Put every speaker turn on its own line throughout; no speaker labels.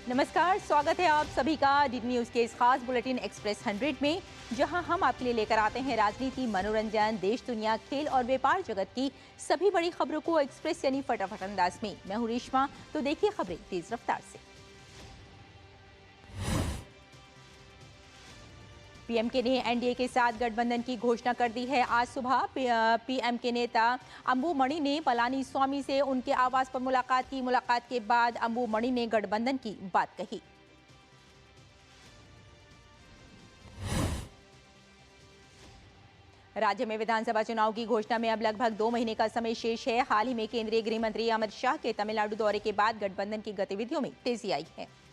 नमस्कार, स्वागत है आप सभी का डीडी न्यूज के इस खास बुलेटिन एक्सप्रेस 100 में, जहां हम आपके लिए लेकर आते हैं राजनीति, मनोरंजन, देश दुनिया, खेल और व्यापार जगत की सभी बड़ी खबरों को एक्सप्रेस यानी फटाफट अंदाज में। मैं हूं रेशमा, तो देखिए खबरें तेज रफ्तार से। पीएम के ने एनडीए के साथ गठबंधन की घोषणा कर दी है। आज सुबह पीएम के नेता अंबु मणि ने पलानी स्वामी से उनके आवास पर मुलाकात की। मुलाकात के बाद अंबु मणि ने गठबंधन की बात कही। राज्य में विधानसभा चुनाव की घोषणा में अब लगभग 2 महीने का समय शेष है। हाल ही में केंद्रीय गृह मंत्री अमित शाह के तमिलनाडु दौरे के बाद गठबंधन की गतिविधियों में तेजी आई है।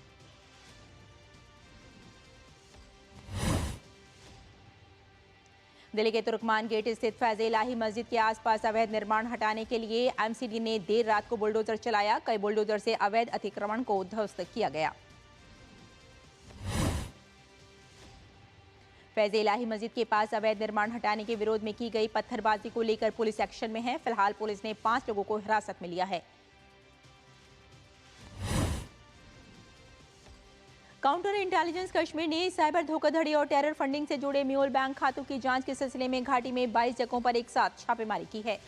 दिल्ली के तुर्कमान गेट स्थित फैज़-ए-इलाही मस्जिद के आसपास अवैध निर्माण हटाने के लिए एमसीडी ने देर रात को बुलडोजर चलाया। कई बुलडोजर से अवैध अतिक्रमण को ध्वस्त किया गया। फैज़-ए-इलाही मस्जिद के पास अवैध निर्माण हटाने के विरोध में की गई पत्थरबाजी को लेकर पुलिस एक्शन में है। फिलहाल पुलिस ने 5 लोगों को हिरासत में लिया है। काउंटर इंटेलिजेंस कश्मीर ने साइबर धोखाधड़ी और टेरर फंडिंग से जुड़े म्यूल बैंक खातों की जांच के सिलसिले में घाटी में 22 जगहों पर एक साथ छापेमारी की है।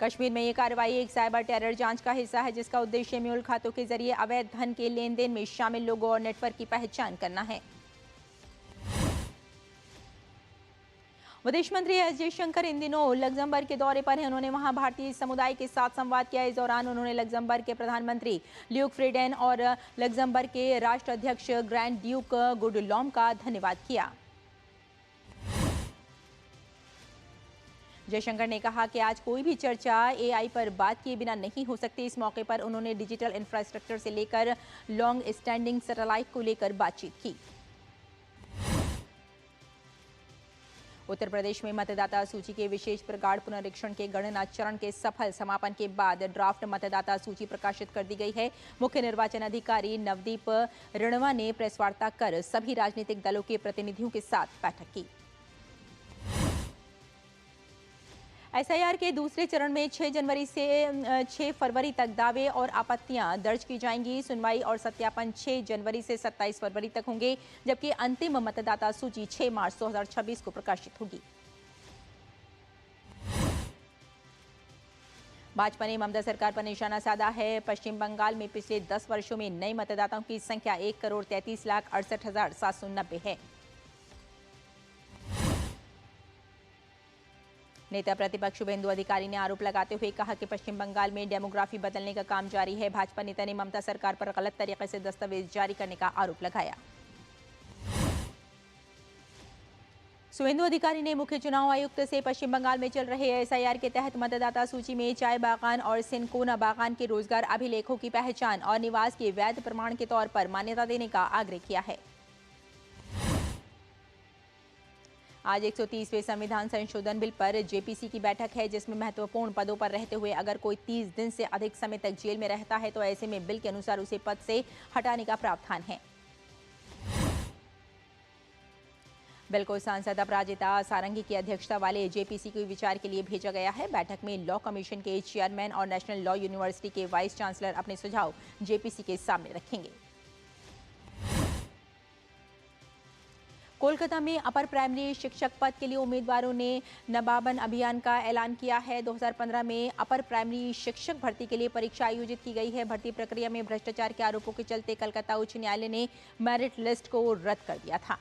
कश्मीर में ये कार्रवाई एक साइबर टेरर जांच का हिस्सा है, जिसका उद्देश्य म्यूल खातों के जरिए अवैध धन के लेन देन में शामिल लोगों और नेटवर्क की पहचान करना है। विदेश मंत्री एस जयशंकर इन दिनों लग्जमबर्ग के दौरे पर हैं। उन्होंने वहां भारतीय समुदाय के साथ संवाद किया। इस दौरान उन्होंने लग्जमबर्ग के प्रधानमंत्री ल्यूक फ्रीडेन और लग्जमबर्ग के राष्ट्राध्यक्ष ग्रैंड ड्यूक गुडलॉम का धन्यवाद किया। जयशंकर ने कहा कि आज कोई भी चर्चा एआई पर बात किए बिना नहीं हो सकती। इस मौके पर उन्होंने डिजिटल इंफ्रास्ट्रक्चर से लेकर लॉन्ग स्टैंडिंग सैटेलाइट को लेकर बातचीत की। उत्तर प्रदेश में मतदाता सूची के विशेष प्रगाढ़ पुनरीक्षण के गणना चरण के सफल समापन के बाद ड्राफ्ट मतदाता सूची प्रकाशित कर दी गई है। मुख्य निर्वाचन अधिकारी नवदीप रणवा ने प्रेस वार्ता कर सभी राजनीतिक दलों के प्रतिनिधियों के साथ बैठक की। एसआईआर के दूसरे चरण में 6 जनवरी से 6 फरवरी तक दावे और आपत्तियां दर्ज की जाएंगी। सुनवाई और सत्यापन 6 जनवरी से 27 फरवरी तक होंगे, जबकि अंतिम मतदाता सूची 6 मार्च 2026 को प्रकाशित होगी। भाजपा ने ममता सरकार पर निशाना साधा है। पश्चिम बंगाल में पिछले 10 वर्षों में नए मतदाताओं की संख्या 1,33,68,790 है। नेता प्रतिपक्ष शुभेंदु अधिकारी ने आरोप लगाते हुए कहा कि पश्चिम बंगाल में डेमोग्राफी बदलने का काम जारी है। भाजपा नेता ने ममता सरकार पर गलत तरीके से दस्तावेज जारी करने का आरोप लगाया। शुभेंदु अधिकारी ने मुख्य चुनाव आयुक्त से पश्चिम बंगाल में चल रहे एसआईआर के तहत मतदाता सूची में चाय बागान और सिनकोना बागान के रोजगार अभिलेखों की पहचान और निवास के वैध प्रमाण के तौर पर मान्यता देने का आग्रह किया है। आज 130वें संविधान संशोधन बिल पर जेपीसी की बैठक है, जिसमें महत्वपूर्ण पदों पर रहते हुए अगर कोई 30 दिन से अधिक समय तक जेल में रहता है तो ऐसे में बिल के अनुसार उसे पद से हटाने का प्रावधान है। बिल को सांसद अपराजिता सारंगी की अध्यक्षता वाले जेपीसी को विचार के लिए भेजा गया है। बैठक में लॉ कमीशन के चेयरमैन और नेशनल लॉ यूनिवर्सिटी के वाइस चांसलर अपने सुझाव जेपीसी के सामने रखेंगे। कोलकाता में अपर प्राइमरी शिक्षक पद के लिए उम्मीदवारों ने नबाबन अभियान का ऐलान किया है। 2015 में अपर प्राइमरी शिक्षक भर्ती के लिए परीक्षा आयोजित की गई है। भर्ती प्रक्रिया में भ्रष्टाचार के आरोपों के चलते कलकत्ता उच्च न्यायालय ने मेरिट लिस्ट को रद्द कर दिया था।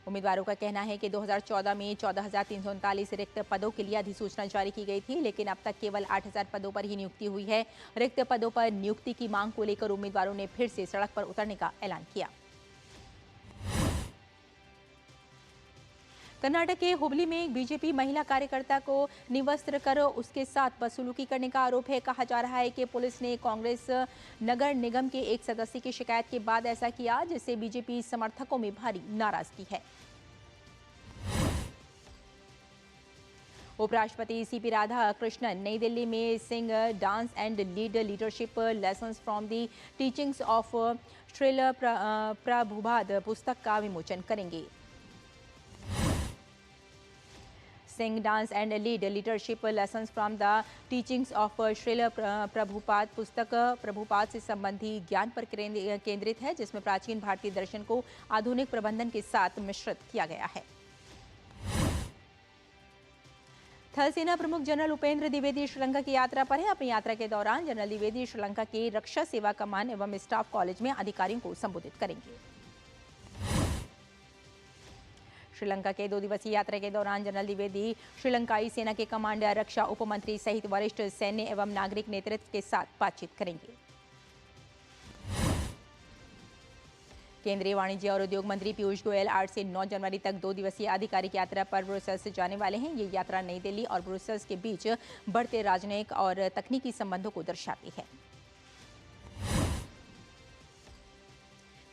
उम्मीदवारों का कहना है कि 2014 में 14,339 रिक्त पदों के लिए अधिसूचना जारी की गई थी, लेकिन अब तक केवल 8,000 पदों पर ही नियुक्ति हुई है। रिक्त पदों पर नियुक्ति की मांग को लेकर उम्मीदवारों ने फिर से सड़क पर उतरने का ऐलान किया। कर्नाटक के हुबली में एक बीजेपी महिला कार्यकर्ता को निवस्त्र कर उसके साथ बदसलूकी करने का आरोप है। कहा जा रहा है कि पुलिस ने कांग्रेस नगर निगम के एक सदस्य की शिकायत के बाद ऐसा किया, जिससे बीजेपी समर्थकों में भारी नाराजगी है। उपराष्ट्रपति सीपी राधा कृष्णन नई दिल्ली में sing dance and lead leadership lessons from the teachings of Srila Prabhupada पुस्तक का विमोचन करेंगे। Sing, dance and lead leadership lessons from the teachings of Srila Prabhupada. पुस्तक प्रभुपाद से संबंधी ज्ञान पर केंद्रित है, जिसमें प्राचीन भारतीय दर्शन को आधुनिक प्रबंधन के साथ मिश्रित किया गया है। थल सेना प्रमुख जनरल उपेंद्र द्विवेदी श्रीलंका की यात्रा पर है। अपनी यात्रा के दौरान जनरल द्विवेदी श्रीलंका के रक्षा सेवा कमान एवं स्टाफ कॉलेज में अधिकारियों को संबोधित करेंगे। श्रीलंका के 2 दिवसीय यात्रा के दौरान जनरल द्विवेदी श्रीलंकाई सेना के कमांडर, रक्षा उपमंत्री सहित वरिष्ठ सैन्य एवं नागरिक नेतृत्व के साथ बातचीत करेंगे। केंद्रीय वाणिज्य और उद्योग मंत्री पीयूष गोयल 8 से 9 जनवरी तक 2 दिवसीय आधिकारिक यात्रा पर ब्रुसेल्स जाने वाले हैं। ये यात्रा नई दिल्ली और ब्रुसेल्स के बीच बढ़ते राजनयिक और तकनीकी संबंधों को दर्शाती है।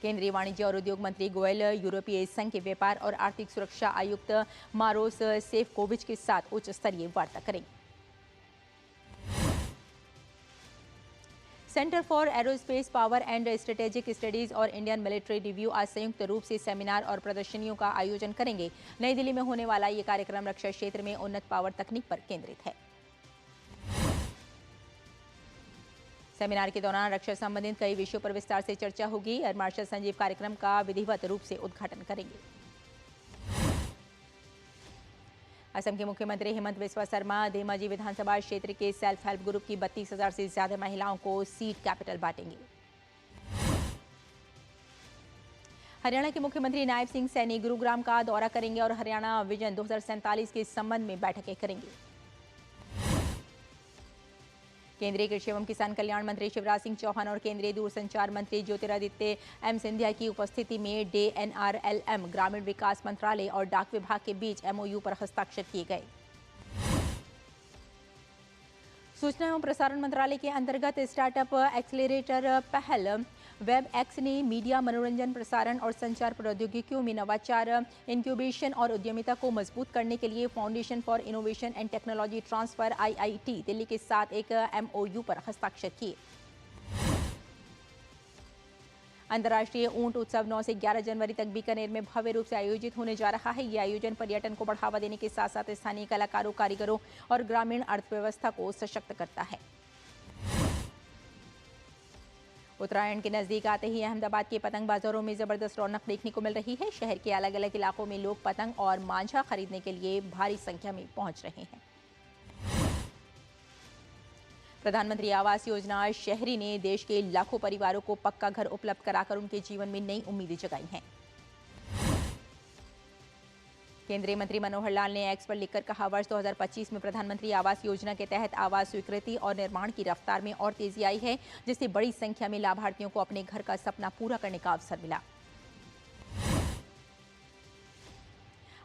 केंद्रीय वाणिज्य और उद्योग मंत्री गोयल यूरोपीय संघ के व्यापार और आर्थिक सुरक्षा आयुक्त मारोस सेफकोविच के साथ उच्च स्तरीय वार्ता करेंगे। Centre for aerospace power and strategic studies और इंडियन मिलिट्री रिव्यू आज संयुक्त रूप से सेमिनार और प्रदर्शनियों का आयोजन करेंगे। नई दिल्ली में होने वाला ये कार्यक्रम रक्षा क्षेत्र में उन्नत पावर तकनीक पर केंद्रित है। सेमिनार के दौरान रक्षा संबंधित कई विषयों पर विस्तार से चर्चा होगी। एयर मार्शल संजीव कार्यक्रम का विधिवत रूप से उद्घाटन करेंगे। असम के मुख्यमंत्री हेमंत बिस्वा शर्मा धेमाजी विधानसभा क्षेत्र के सेल्फ हेल्प ग्रुप की 32,000 से ज्यादा महिलाओं को सीड कैपिटल बांटेंगे। हरियाणा के मुख्यमंत्री नायब सिंह सैनी गुरुग्राम का दौरा करेंगे और हरियाणा विजन 2047 के संबंध में बैठकें करेंगे। केंद्रीय कृषि एवं किसान कल्याण मंत्री शिवराज सिंह चौहान और केंद्रीय दूरसंचार मंत्री ज्योतिरादित्य एम सिंधिया की उपस्थिति में DNRLM, ग्रामीण विकास मंत्रालय और डाक विभाग के बीच MOU पर हस्ताक्षर किए गए। सूचना एवं प्रसारण मंत्रालय के अंतर्गत स्टार्टअप एक्सेलरेटर पहल वेबएक्स ने मीडिया, मनोरंजन, प्रसारण और संचार प्रौद्योगिकियों में नवाचार, इंक्यूबेशन और उद्यमिता को मजबूत करने के लिए foundation for innovation and technology transfer IIT Delhi के साथ एक MOU पर हस्ताक्षर किए। अंतर्राष्ट्रीय ऊंट उत्सव 9 से 11 जनवरी तक बीकानेर में भव्य रूप से आयोजित होने जा रहा है। यह आयोजन पर्यटन को बढ़ावा देने के साथ साथ स्थानीय कलाकारों, कारीगरों और ग्रामीण अर्थव्यवस्था को सशक्त करता है। उत्तरायण के नजदीक आते ही अहमदाबाद के पतंग बाजारों में जबरदस्त रौनक देखने को मिल रही है। शहर के अलग अलग इलाकों में लोग पतंग और मांझा खरीदने के लिए भारी संख्या में पहुंच रहे हैं। प्रधानमंत्री आवास योजना शहरी ने देश के लाखों परिवारों को पक्का घर उपलब्ध कराकर उनके जीवन में नई उम्मीदें जगाई हैं। केंद्रीय मंत्री मनोहर लाल ने एक्स पर लिखकर कहा, वर्ष 2025 में प्रधानमंत्री आवास योजना के तहत आवास स्वीकृति और निर्माण की रफ्तार में और तेजी आई है, जिससे बड़ी संख्या में लाभार्थियों को अपने घर का सपना पूरा करने का अवसर मिला।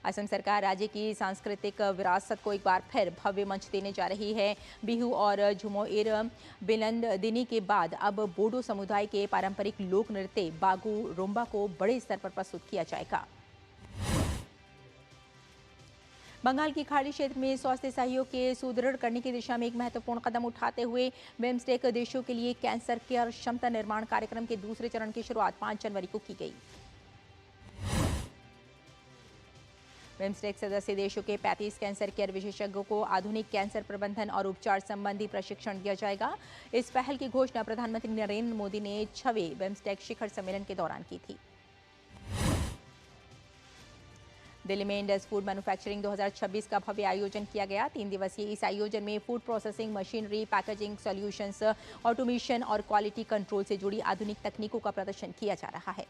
असम सरकार राज्य की सांस्कृतिक विरासत को एक बार फिर भव्य मंच देने जा रही है। बिहू और झुमोर बिलंदिनी के बाद अब बोडो समुदाय के पारंपरिक लोक नृत्य बागू रुम्बा को बड़े स्तर पर प्रस्तुत किया जाएगा। बंगाल की खाड़ी क्षेत्र में स्वास्थ्य सहयोग के सुदृढ़ करने की दिशा में एक महत्वपूर्ण कदम उठाते हुए बिम्स्टेक देशों के लिए कैंसर केयर क्षमता निर्माण कार्यक्रम के दूसरे चरण की शुरुआत 5 जनवरी को की गई। बिम्स्टेक सदस्य देशों के 35 कैंसर केयर विशेषज्ञों को आधुनिक कैंसर प्रबंधन और उपचार संबंधी प्रशिक्षण दिया जाएगा। इस पहल की घोषणा प्रधानमंत्री नरेंद्र मोदी ने 6वें बिम्स्टेक शिखर सम्मेलन के दौरान की थी। दिल्ली में इंडस फूड मैन्युफैक्चरिंग 2026 का भव्य आयोजन किया गया। 3 दिवसीय इस आयोजन में food processing machinery, packaging solutions, automation और क्वालिटी कंट्रोल से जुड़ी आधुनिक तकनीकों का प्रदर्शन किया जा रहा है।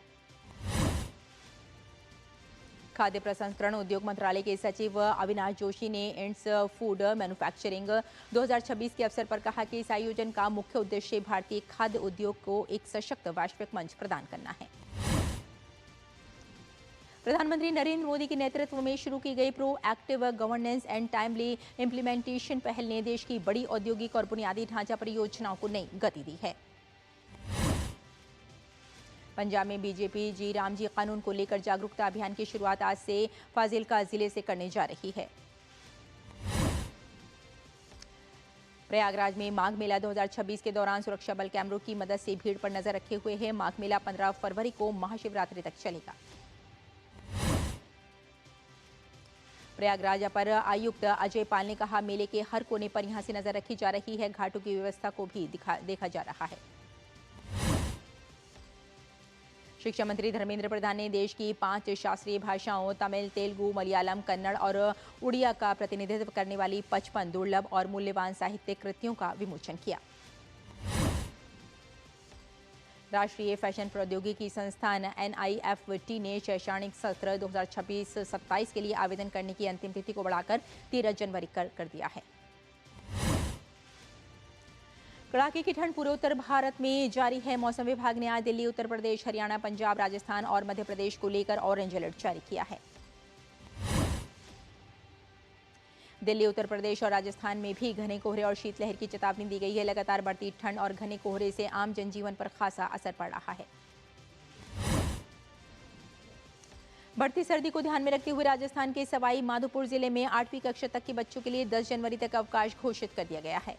खाद्य प्रसंस्करण उद्योग मंत्रालय के सचिव अविनाश जोशी ने इंड्स फूड मैन्युफैक्चरिंग 2026 के अवसर पर कहा कि इस आयोजन का मुख्य उद्देश्य भारतीय खाद्य उद्योग को एक सशक्त वैश्विक मंच प्रदान करना है। प्रधानमंत्री नरेंद्र मोदी के नेतृत्व में शुरू की गई proactive governance and timely implementation पहल ने देश की बड़ी औद्योगिक और बुनियादी ढांचा परियोजनाओं को नई गति दी है। पंजाब में बीजेपी जी राम जी कानून को लेकर जागरूकता अभियान की शुरुआत आज से फाजिलका जिले से करने जा रही है। प्रयागराज में माघ मेला 2026 के दौरान सुरक्षा बल कैमरों की मदद से भीड़ पर नजर रखे हुए है। माघ मेला 15 फरवरी को महाशिवरात्रि तक चलेगा। प्रयागराज अपर आयुक्त अजय पाल ने कहा, मेले के हर कोने पर यहां से नजर रखी जा रही है, घाटों की व्यवस्था को भी देखा जा रहा है। शिक्षा मंत्री धर्मेंद्र प्रधान ने देश की 5 शास्त्रीय भाषाओं तमिल, तेलुगु, मलयालम, कन्नड़ और उड़िया का प्रतिनिधित्व करने वाली 55 दुर्लभ और मूल्यवान साहित्यिक कृतियों का विमोचन किया। राष्ट्रीय फैशन प्रौद्योगिकी संस्थान NIFT ने शैक्षणिक सत्र 2026-27 के लिए आवेदन करने की अंतिम तिथि को बढ़ाकर 13 जनवरी कर दिया है। कड़ाके की ठंड पूरे उत्तर भारत में जारी है। मौसम विभाग ने आज दिल्ली, उत्तर प्रदेश, हरियाणा, पंजाब, राजस्थान और मध्य प्रदेश को लेकर ऑरेंज अलर्ट जारी किया है। दिल्ली, उत्तर प्रदेश और राजस्थान में भी घने कोहरे और शीतलहर की चेतावनी दी गई है। लगातार बढ़ती ठंड और घने कोहरे से आम जनजीवन पर खासा असर पड़ रहा है। बढ़ती सर्दी को ध्यान में रखते हुए राजस्थान के सवाई माधोपुर जिले में 8वीं कक्षा तक के बच्चों के लिए 10 जनवरी तक अवकाश घोषित कर दिया गया है।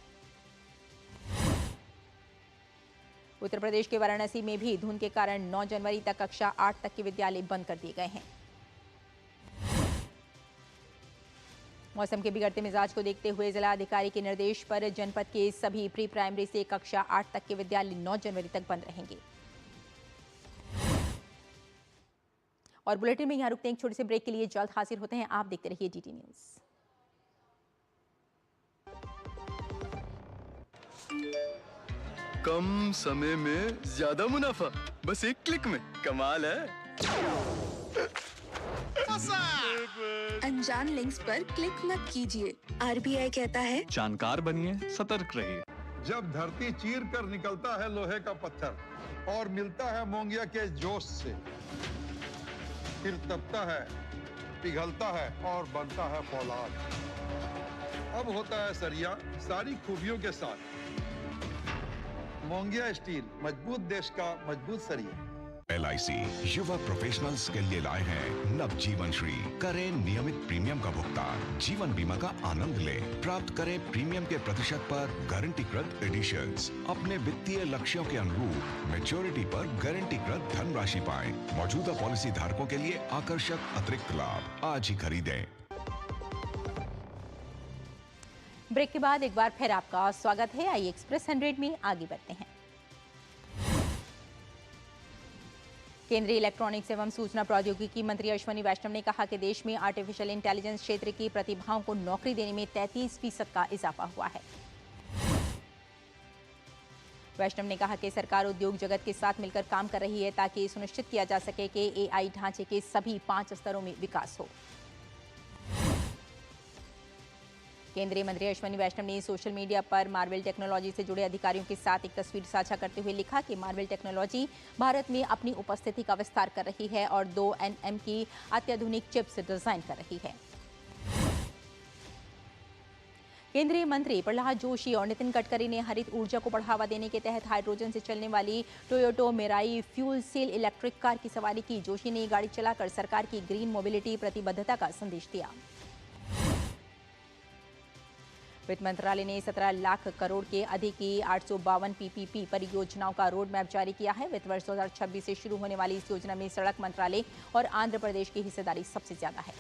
उत्तर प्रदेश के वाराणसी में भी धुंध के कारण 9 जनवरी तक कक्षा 8 तक के विद्यालय बंद कर दिए गए हैं। मौसम के बिगड़ते मिजाज को देखते हुए जिला अधिकारी के निर्देश पर जनपद के सभी प्री प्राइमरी से कक्षा 8 तक के विद्यालय 9 जनवरी तक बंद रहेंगे। और बुलेटिन में यहां रुकते हैं एक छोटे से ब्रेक के लिए, जल्द हाजिर होते हैं। आप देखते रहिए DT न्यूज।
कम समय में ज्यादा मुनाफा, बस एक क्लिक में। कमाल है।
अनजान लिंक्स पर क्लिक मत कीजिए। RBI कहता है,
जानकार बनिए, सतर्क रहिए।
जब धरती चीर कर निकलता है लोहे का पत्थर और मिलता है मोंगिया के जोश से, फिर तपता है, पिघलता है और बनता है फौलाद। अब होता है सरिया सारी खूबियों के साथ। मोंगिया स्टील, मजबूत देश का मजबूत सरिया।
LIC युवा प्रोफेशनल्स के लिए लाए हैं नव जीवन श्री। करें नियमित प्रीमियम का भुगतान, जीवन बीमा का आनंद लें। प्राप्त करें प्रीमियम के प्रतिशत पर गारंटीकृत एडिशंस। अपने वित्तीय लक्ष्यों के अनुरूप मैच्योरिटी पर गारंटीकृत धनराशि पाएं। मौजूदा पॉलिसी धारकों के लिए आकर्षक अतिरिक्त लाभ। आज ही खरीदें।
ब्रेक के बाद एक बार फिर आपका स्वागत है। आई एक्सप्रेस 100 में आगे बढ़ते हैं। केंद्रीय इलेक्ट्रॉनिक्स एवं सूचना प्रौद्योगिकी मंत्री अश्विनी वैष्णव ने कहा कि देश में आर्टिफिशियल इंटेलिजेंस क्षेत्र की प्रतिभाओं को नौकरी देने में 33% का इजाफा हुआ है। वैष्णव ने कहा कि सरकार उद्योग जगत के साथ मिलकर काम कर रही है ताकि सुनिश्चित किया जा सके कि AI ढांचे के सभी 5 स्तरों में विकास हो। केंद्रीय मंत्री अश्विनी वैष्णव ने सोशल मीडिया पर मार्वेल टेक्नोलॉजी से जुड़े अधिकारियों के साथ एक तस्वीर साझा करते हुए लिखा कि मार्वेल टेक्नोलॉजी भारत में अपनी उपस्थिति का विस्तार कर रही है और 2 nm की अत्याधुनिक चिप्स डिजाइन कर रही है। केंद्रीय मंत्री प्रहलाद जोशी और नितिन गडकरी ने हरित ऊर्जा को बढ़ावा देने के तहत हाइड्रोजन से चलने वाली Toyota Mirai fuel cell electric car की सवारी की। जोशी ने गाड़ी चलाकर सरकार की ग्रीन मोबिलिटी प्रतिबद्धता का संदेश दिया। वित्त मंत्रालय ने 17 लाख करोड़ के अधिक की 852 PPP परियोजनाओं का रोड मैप जारी किया है। वित्त वर्ष 2026 से शुरू होने वाली इस योजना में सड़क मंत्रालय और आंध्र प्रदेश की हिस्सेदारी सबसे ज्यादा है।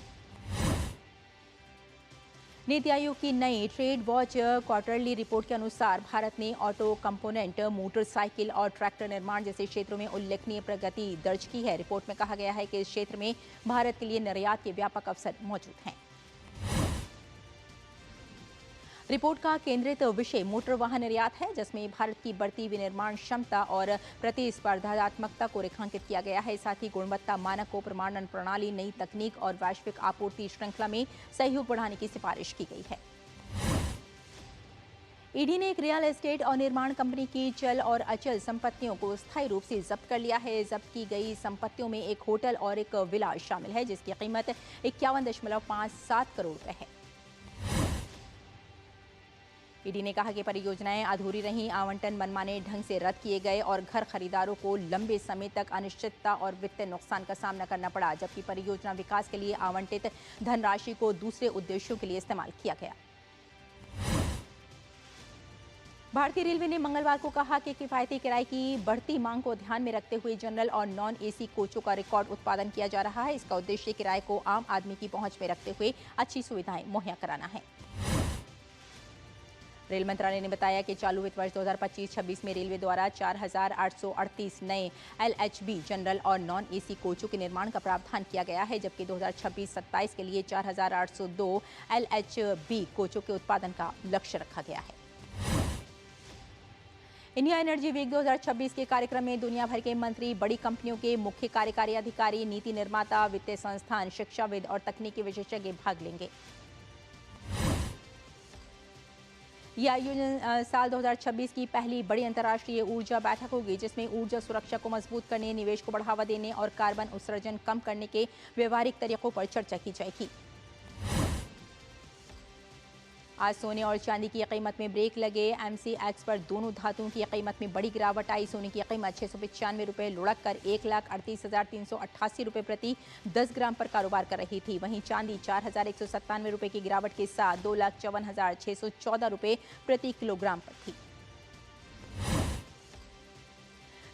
नीति आयोग की नई ट्रेड वॉच क्वार्टरली रिपोर्ट के अनुसार भारत ने ऑटो कंपोनेंट, मोटरसाइकिल और ट्रैक्टर निर्माण जैसे क्षेत्रों में उल्लेखनीय प्रगति दर्ज की है। रिपोर्ट में कहा गया है कि इस क्षेत्र में भारत के लिए निर्यात के व्यापक अवसर मौजूद हैं। रिपोर्ट का केंद्रित विषय मोटर वाहन निर्यात है, जिसमें भारत की बढ़ती विनिर्माण क्षमता और प्रतिस्पर्धात्मकता को रेखांकित किया गया है। साथ ही गुणवत्ता मानकों, प्रमाणन प्रणाली, नई तकनीक और वैश्विक आपूर्ति श्रृंखला में सहयोग बढ़ाने की सिफारिश की गई है। ईडी ने एक रियल एस्टेट और निर्माण कंपनी की चल और अचल संपत्तियों को स्थायी रूप से जब्त कर लिया है। जब्त की गई संपत्तियों में एक होटल और एक विला शामिल है, जिसकी कीमत 51.57 करोड़ रुपए है। ईडी ने कहा कि परियोजनाएं अधूरी रहीं, आवंटन मनमाने ढंग से रद्द किए गए और घर खरीदारों को लंबे समय तक अनिश्चितता और वित्तीय नुकसान का सामना करना पड़ा, जबकि परियोजना विकास के लिए आवंटित धनराशि को दूसरे उद्देश्यों के लिए इस्तेमाल किया गया। भारतीय रेलवे ने मंगलवार को कहा कि किफायती किराए की बढ़ती मांग को ध्यान में रखते हुए जनरल और नॉन एसी कोचों का रिकॉर्ड उत्पादन किया जा रहा है। इसका उद्देश्य किराए को आम आदमी की पहुंच में रखते हुए अच्छी सुविधाएं मुहैया कराना है। रेल मंत्रालय ने बताया कि चालू वित्त वर्ष 2025-26 में रेलवे द्वारा 4,838 नए LHB जनरल और नॉन एसी कोचों के निर्माण का प्रावधान किया गया है, जबकि 2026-27 के लिए 4,802 LHB कोचों के उत्पादन का लक्ष्य रखा गया है। इंडिया एनर्जी वीक 2026 के कार्यक्रम में दुनिया भर के मंत्री, बड़ी कंपनियों के मुख्य कार्यकारी अधिकारी, नीति निर्माता, वित्तीय संस्थान, शिक्षाविद और तकनीकी विशेषज्ञ भाग लेंगे। यह आयोजन साल 2026 की पहली बड़ी अंतर्राष्ट्रीय ऊर्जा बैठक होगी, जिसमें ऊर्जा सुरक्षा को मजबूत करने, निवेश को बढ़ावा देने और कार्बन उत्सर्जन कम करने के व्यवहारिक तरीकों पर चर्चा की जाएगी। आज सोने और चांदी की कीमत में ब्रेक लगे। MCX पर दोनों धातुओं की कीमत में बड़ी गिरावट आई। सोने की कीमत 695 रुपये लुढ़क कर 1,38,388 रुपये प्रति 10 ग्राम पर कारोबार कर रही थी। वहीं चांदी 4,197 रुपये की गिरावट के साथ 2,54,614 रुपये प्रति किलोग्राम पर थी।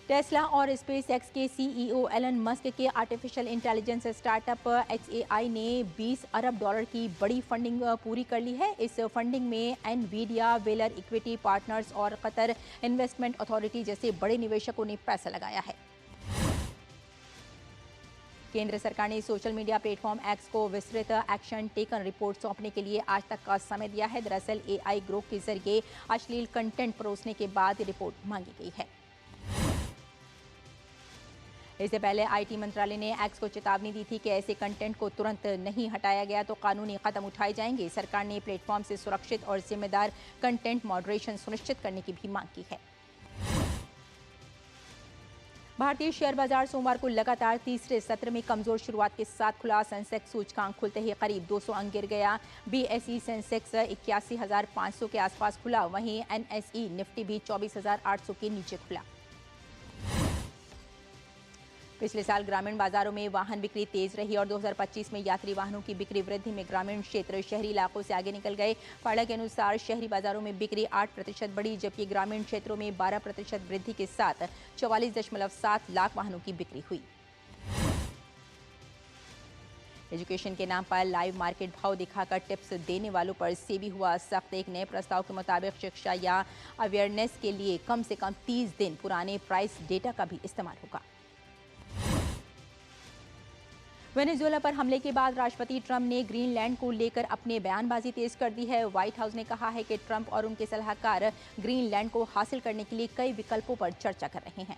टेस्ला और स्पेस एक्स के CEO एलन मस्क के आर्टिफिशियल इंटेलिजेंस स्टार्टअप XAI ने $20 अरब की बड़ी फंडिंग पूरी कर ली है। इस फंडिंग में एनवीडिया, वेलर इक्विटी पार्टनर्स और कतर इन्वेस्टमेंट अथॉरिटी जैसे बड़े निवेशकों ने पैसा लगाया है। केंद्र सरकार ने सोशल मीडिया प्लेटफॉर्म एक्स को विस्तृत एक्शन टेकन रिपोर्ट सौंपने के लिए आज तक का समय दिया है। दरअसल AI ग्रुप के जरिए अश्लील कंटेंट परोसने के बाद रिपोर्ट मांगी गई है। इससे पहले IT मंत्रालय ने एक्स को चेतावनी दी थी कि ऐसे कंटेंट को तुरंत नहीं हटाया गया तो कानूनी कदम उठाए जाएंगे। सरकार ने प्लेटफॉर्म से सुरक्षित और जिम्मेदार कंटेंट मॉडरेशन सुनिश्चित करने की भी मांग की है। भारतीय शेयर बाजार सोमवार को लगातार तीसरे सत्र में कमजोर शुरुआत के साथ खुला। सेंसेक्स सूचकांक खुलते ही करीब 200 अंक गिर गया। BSE सेंसेक्स 81,500 के आसपास खुला। वहीं NSE निफ्टी भी 24,800 के नीचे खुला। पिछले साल ग्रामीण बाजारों में वाहन बिक्री तेज रही और 2025 में यात्री वाहनों की बिक्री वृद्धि में ग्रामीण क्षेत्र शहरी इलाकों से आगे निकल गए। फाड़ा के अनुसार शहरी बाजारों में बिक्री 8% बढ़ी, जबकि ग्रामीण क्षेत्रों में 12% वृद्धि के साथ 44.7 लाख वाहनों की बिक्री हुई। एजुकेशन के नाम पर लाइव मार्केट भाव दिखाकर टिप्स देने वालों पर सेबी हुआ सख्त। एक नए प्रस्ताव के मुताबिक शिक्षा या अवेयरनेस के लिए कम से कम 30 दिन पुराने प्राइस डेटा का भी इस्तेमाल होगा। वेनेजुएला पर हमले के बाद राष्ट्रपति ट्रंप ने ग्रीनलैंड को लेकर अपने बयानबाजी तेज कर दी है। व्हाइट हाउस ने कहा है कि ट्रंप और उनके सलाहकार ग्रीनलैंड को हासिल करने के लिए कई विकल्पों पर चर्चा कर रहे हैं।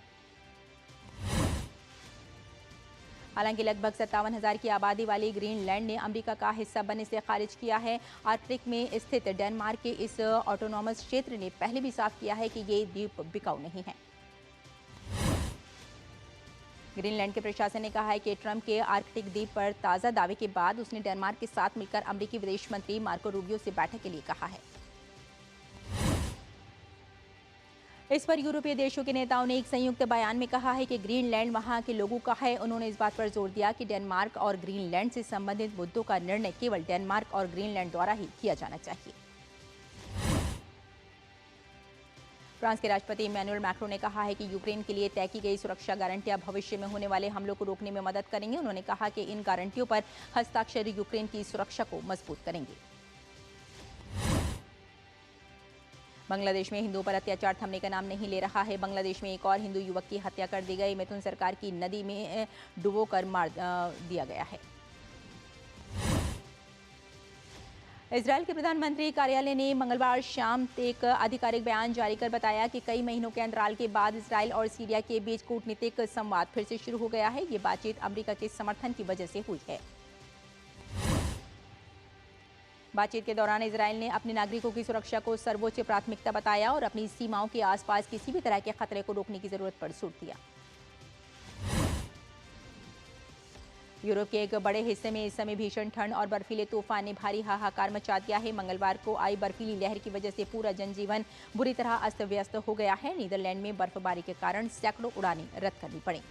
हालांकि लगभग 57,000 की आबादी वाली ग्रीनलैंड ने अमेरिका का हिस्सा बनने से खारिज किया है। आर्कटिक में स्थित डेनमार्क के इस ऑटोनॉमस क्षेत्र ने पहले भी साफ किया है कि ये द्वीप बिकाऊ नहीं है। ग्रीनलैंड के प्रशासन ने कहा है कि ट्रंप के आर्कटिक द्वीप पर ताज़ा दावे के बाद उसने डेनमार्क के साथ मिलकर अमेरिकी विदेश मंत्री मार्को रूबियो से बैठक के लिए कहा है। इस पर यूरोपीय देशों के नेताओं ने एक संयुक्त बयान में कहा है कि ग्रीनलैंड वहां के लोगों का है। उन्होंने इस बात पर जोर दिया कि डेनमार्क और ग्रीनलैंड से संबंधित मुद्दों का निर्णय केवल डेनमार्क और ग्रीनलैंड द्वारा ही किया जाना चाहिए। फ्रांस के राष्ट्रपति इमैनुअल मैक्रों ने कहा है कि यूक्रेन के लिए तय की गई सुरक्षा गारंटियां भविष्य में होने वाले हमलों को रोकने में मदद करेंगे। उन्होंने कहा कि इन गारंटियों पर हस्ताक्षर यूक्रेन की सुरक्षा को मजबूत करेंगे। बांग्लादेश में हिंदुओं पर अत्याचार थमने का नाम नहीं ले रहा है। बांग्लादेश में एक और हिंदू युवक की हत्या कर दी गई। मिथुन सरकार की नदी में डुबोकर मार दिया गया है। इजरायल के प्रधानमंत्री कार्यालय ने मंगलवार शाम एक आधिकारिक बयान जारी कर बताया कि कई महीनों के अंतराल के बाद इजरायल और सीरिया के बीच कूटनीतिक संवाद फिर से शुरू हो गया है। ये बातचीत अमेरिका के समर्थन की वजह से हुई है। बातचीत के दौरान इजरायल ने अपने नागरिकों की सुरक्षा को सर्वोच्च प्राथमिकता बताया और अपनी सीमाओं के आसपास किसी भी तरह के खतरे को रोकने की जरूरत पर जोर दिया। यूरोप के एक बड़े हिस्से में इस समय भीषण ठंड और बर्फीले तूफान ने भारी हाहाकार मचा दिया है। मंगलवार को आई बर्फीली लहर की वजह से पूरा जनजीवन बुरी तरह अस्त व्यस्त हो गया है। नीदरलैंड में बर्फबारी के कारण सैकड़ों उड़ानें रद्द करनी पड़ी।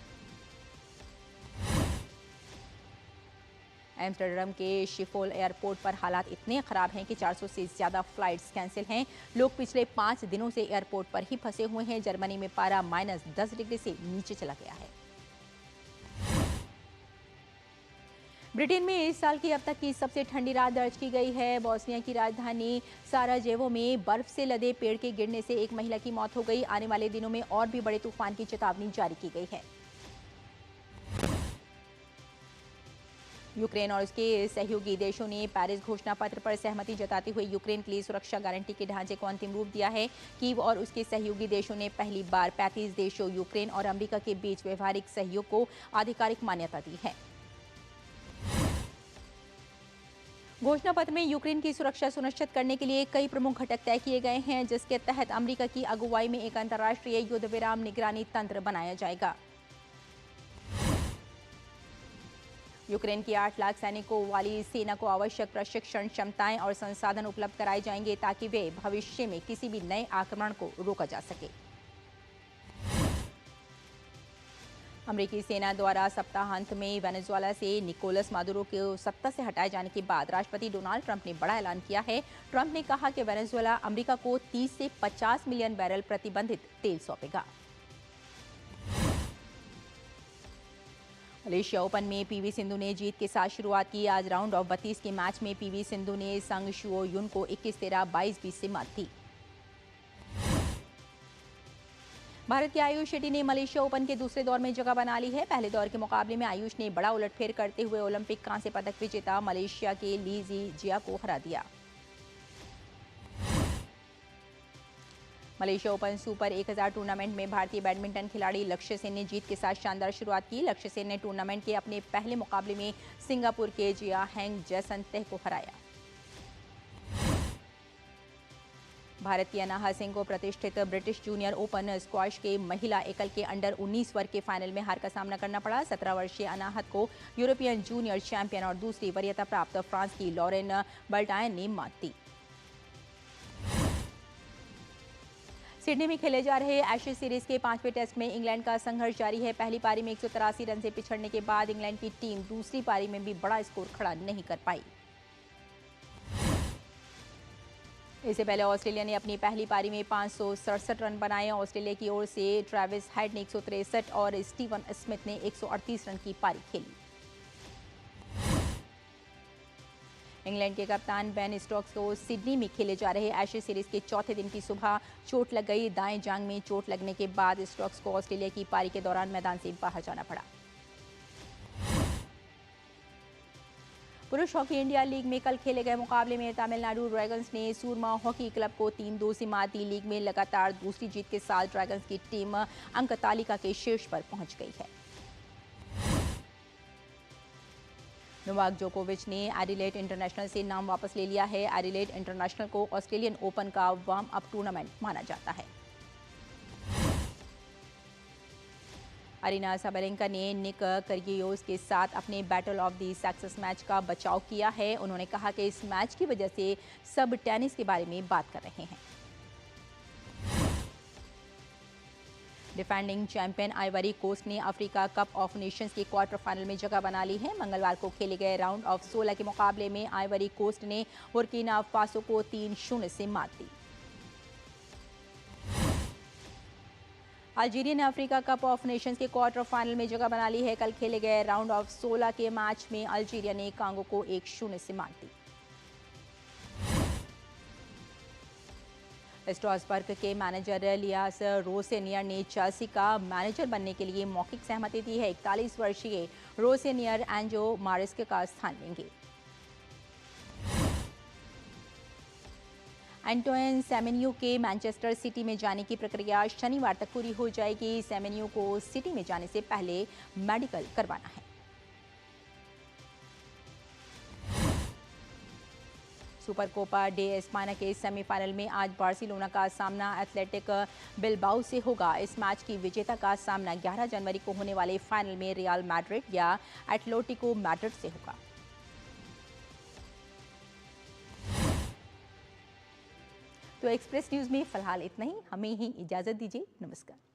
एम्स्टर्डम के शिफोल एयरपोर्ट पर हालात इतने खराब हैं कि 400 से ज्यादा फ्लाइट्स कैंसिल हैं। लोग पिछले 5 दिनों से एयरपोर्ट पर ही फंसे हुए हैं। जर्मनी में पारा -10 डिग्री से नीचे चला गया है। ब्रिटेन में इस साल की अब तक की सबसे ठंडी रात दर्ज की गई है। बोस्निया की राजधानी साराजेवो में बर्फ से लदे पेड़ के गिरने से एक महिला की मौत हो गई। आने वाले दिनों में और भी बड़े तूफान की चेतावनी जारी की गई है। यूक्रेन और उसके सहयोगी देशों ने पेरिस घोषणा पत्र पर सहमति जताते हुए यूक्रेन के लिए सुरक्षा गारंटी के ढांचे को अंतिम रूप दिया है। कीव और उसके सहयोगी देशों ने पहली बार 35 देशों यूक्रेन और अमेरिका के बीच व्यवहारिक सहयोग को आधिकारिक मान्यता दी है। घोषणा पत्र में यूक्रेन की सुरक्षा सुनिश्चित करने के लिए कई प्रमुख घटक तय किए गए हैं, जिसके तहत अमेरिका की अगुवाई में एक अंतर्राष्ट्रीय युद्ध विराम निगरानी तंत्र बनाया जाएगा। यूक्रेन की 8 लाख सैनिकों वाली सेना को आवश्यक प्रशिक्षण, क्षमताएं और संसाधन उपलब्ध कराए जाएंगे ताकि वे भविष्य में किसी भी नए आक्रमण को रोका जा सके। अमेरिकी सेना द्वारा सप्ताहांत में वेनेजुएला से निकोलस मादुरो को सत्ता से हटाए जाने के बाद राष्ट्रपति डोनाल्ड ट्रंप ने बड़ा ऐलान किया है। ट्रंप ने कहा कि वेनेजुएला अमेरिका को 30 से 50 मिलियन बैरल प्रतिबंधित तेल सौंपेगा। मलेशिया ओपन में पीवी सिंधु ने जीत के साथ शुरुआत की। आज राउंड ऑफ 32 के मैच में पीवी सिंधु ने संग शुओ युन को 21-13, 22-20 से मात दी। भारत के आयुष शेट्टी ने मलेशिया ओपन के दूसरे दौर में जगह बना ली है। पहले दौर के मुकाबले में आयुष ने बड़ा उलटफेर करते हुए ओलंपिक कांस्य पदक विजेता मलेशिया के ली जी जिया को हरा दिया। मलेशिया ओपन सुपर 1000 टूर्नामेंट में भारतीय बैडमिंटन खिलाड़ी लक्ष्य सेन ने जीत के साथ शानदार शुरुआत की। लक्ष्य सेन ने टूर्नामेंट के अपने पहले मुकाबले में सिंगापुर के जिया हैंग जैसन तेह को हराया। भारत की अनाहा सिंह को प्रतिष्ठित ब्रिटिश जूनियर ओपन स्क्वॉश के महिला एकल के अंडर 19 वर्ग के फाइनल में हार का सामना करना पड़ा। 17 वर्षीय अनाहत को यूरोपियन जूनियर चैंपियन और दूसरी वरीयता प्राप्त फ्रांस की लॉरेन बल्टायन ने मात दी। सिडनी में खेले जा रहे एशेज सीरीज के 5वें टेस्ट में इंग्लैंड का संघर्ष जारी है। पहली पारी में 183 रन से पिछड़ने के बाद इंग्लैंड की टीम दूसरी पारी में भी बड़ा स्कोर खड़ा नहीं कर पाई। इससे पहले ऑस्ट्रेलिया ने अपनी पहली पारी में 567 रन बनाए। ऑस्ट्रेलिया की ओर से ट्रेविस हेड ने 163 और स्टीवन स्मिथ ने 138 रन की पारी खेली। इंग्लैंड के कप्तान बेन स्टोक्स को सिडनी में खेले जा रहे एशेज सीरीज के चौथे दिन की सुबह चोट लग गई। दाएं जांघ में चोट लगने के बाद स्टोक्स को ऑस्ट्रेलिया की पारी के दौरान मैदान से बाहर जाना पड़ा। पुरुष हॉकी इंडिया लीग में कल खेले गए मुकाबले में तमिलनाडु ड्रैगन्स ने सूरमा हॉकी क्लब को 3-2 से मात दी। लीग में लगातार दूसरी जीत के साथ ड्रैगन्स की टीम अंक तालिका के शीर्ष पर पहुंच गई है। नोवाक जोकोविच ने एडिलेड इंटरनेशनल से नाम वापस ले लिया है। एडिलेड इंटरनेशनल को ऑस्ट्रेलियन ओपन का वार्म अप टूर्नामेंट माना जाता है। अरीना साबालेंका ने निक करियोस के साथ अपने battle of the sexes match का बचाव किया है। उन्होंने कहा कि इस मैच की वजह से सब टेनिस के बारे में बात कर रहे हैं। डिफेंडिंग चैंपियन आइवरी कोस्ट ने अफ्रीका कप ऑफ नेशंस के क्वार्टर फाइनल में जगह बना ली है। मंगलवार को खेले गए राउंड ऑफ 16 के मुकाबले में आइवरी कोस्ट ने बुर्किना फासो को 3-0 से मात दी। अल्जीरिया ने अफ्रीका कप ऑफ नेशंस के क्वार्टर फाइनल में जगह बना ली है। कल खेले गए राउंड ऑफ 16 के मैच में अल्जीरिया ने कांगो को 1-0 से मात दी। स्ट्रासबर्ग के मैनेजर लियास रोसेनियर ने चेल्सी का मैनेजर बनने के लिए मौखिक सहमति दी है। 41 वर्षीय रोसेनियर एंजो मारिस्क का स्थान लेंगे। एंटोइन सेमेन्यू के मैनचेस्टर सिटी में जाने की प्रक्रिया शनिवार तक पूरी हो जाएगी। सेमेन्यू को सिटी में जाने से पहले मेडिकल करवाना है। सुपर कोपा डे एस्पाना के सेमीफाइनल में आज बार्सिलोना का सामना एथलेटिक बिलबाओ से होगा। इस मैच की विजेता का सामना 11 जनवरी को होने वाले फाइनल में रियल मैड्रिड या एटलेटिको मैड्रिड से होगा। तो एक्सप्रेस न्यूज में फिलहाल इतना ही। हमें ही इजाजत दीजिए। नमस्कार।